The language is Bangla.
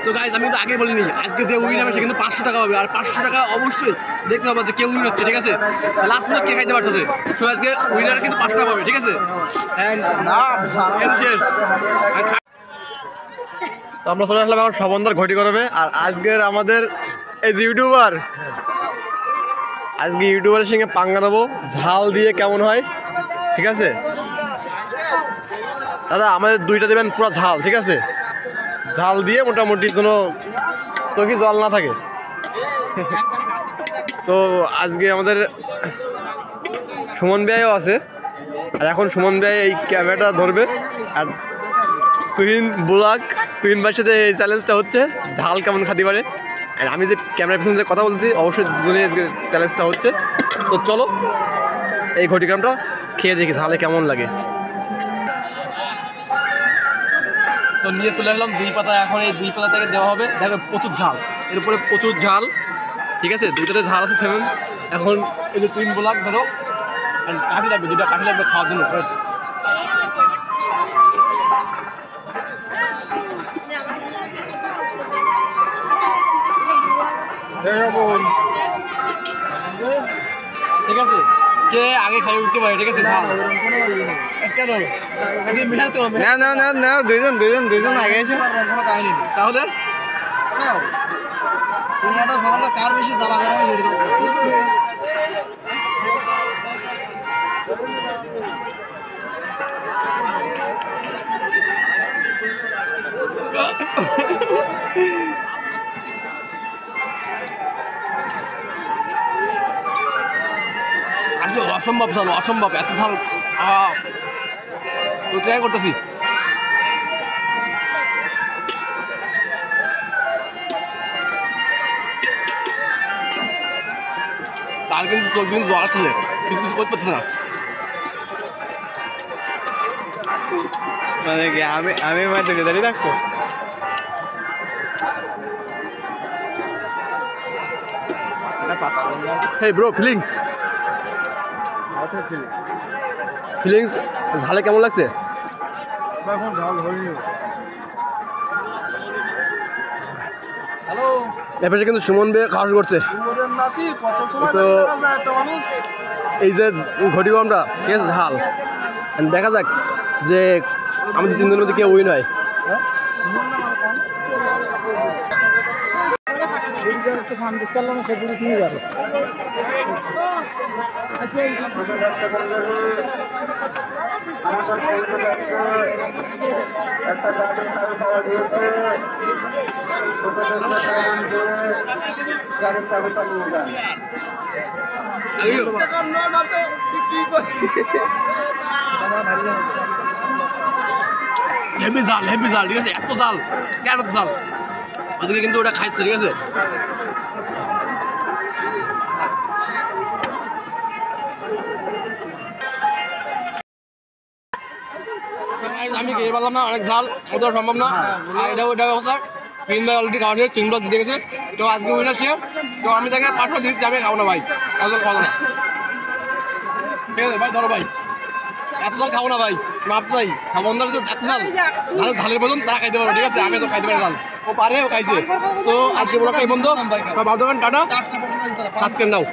তো গাইজ আমি তো আগে বলিনি, আজকে যে উইন হবে সে কিন্তু 500 টাকা পাবে, আর 500 টাকা অবশ্যই দেখতে হবে যে কেউ উইন হচ্ছে, ঠিক আছে? লাস্ট মিনিট কে খাইতে পারতেছে, সো আজকে উইনার কিন্তু 500 টাকা পাবে, ঠিক আছে? তো আমরা চলে আসলাম এখন সবন্দার ঘটি করবে। আর আজকের আমাদের এই যে ইউটিউবার, আজকে ইউটিউবারের সঙ্গে পাঙ্গা নেবো ঝাল দিয়ে কেমন হয়, ঠিক আছে? দাদা আমাদের 2টা দেবেন পুরো ঝাল, ঠিক আছে? ঝাল দিয়ে মোটামুটি কোনো চোখে জল না থাকে। তো আজকে আমাদের সুমন ভাইও আছে, আর এখন সুমন ভাই এই ক্যামেরাটা ধরবে, আর তুহিন ভাইয়ের সাথে এই চ্যালেঞ্জটা হচ্ছে ঝাল কেমন খাতে পারে। আর আমি যে ক্যামেরার পিছনে যে কথা বলছি অবশ্যই দুজনেই আজকে চ্যালেঞ্জটা হচ্ছে। তো চলো এই ঘটিগ্রামটা খেয়ে দেখি ঝালে কেমন লাগে। তো নিয়ে চলে আসলাম 2 পাতা, এখন এই 2 পাতা থেকে দেওয়া হবে, দেখো প্রচুর ঝাল, এর উপরে প্রচুর ঝাল, ঠিক আছে? 2টাতে ঝাল আছে 7। এখন এই যে 3 ব্লক ধরো, কাঠি লাগবে, 2টা কাঠি লাগবে খাওয়ার জন্য। ঠিক আছে, কে আগে খাই উঠতে পারে, ঠিক আছে? ঝাল কেন না দুইজন আগে এসে তাহলে কার বেশি জ্বালা করে আমি আসলে অসম্ভব ঝাল, অসম্ভব এত ঝাল। তো ট্রাই করতেছি। তার কিন্তু চোখ কিন্তু জল আসছে, কিন্তু কিছু করতে পারছে না। মানে কি আমি মাঝে দাঁড়িয়ে থাকবো? হেই ব্রো, ফিলিংস ঝালে কেমন লাগছে? এখন ঝাল হয়নি। এপাশে কিন্তু সুমন ভাই খাওয়া শুরু করছে। তো এই যে ঘটি গরমটা, ঠিক আছে, ঝাল দেখা যাক যে আমাদের 3 জনের মধ্যে কে উইন হয়। হেভি জাল, ঠিক আছে? এত জাল কেন? এত জাল ওদিকে কিন্তু ওটা খাইছে, ঠিক আছে? আমি খেয়ে পারলাম না, অনেক ঝাল, ওটা সম্ভব না। আর এটা অবস্থা 3 ভাই অলরেডি খাওয়া শেষ, 3 ব্লক দিতে গেছে। তো আজকে উইনার সে, তো আমি তাকে 500 দিচ্ছি, আমি খাবো না ভাই, এত জল খাবো না, ঠিক আছে ভাই? ধরো ভাই, এত জল খাবো না ভাই, মাপ চাই। খাবন্দার যে এত জাল, ঝালের পর্যন্ত তারা খাইতে পারো, ঠিক আছে? আমি তো খাইতে পারি জাল, ও পারে, ও খাইছে। তো আজকে ব্লগটা এই বন্ধু, ভালো থাকবেন, টাটা, সাবস্ক্রাইব নাও।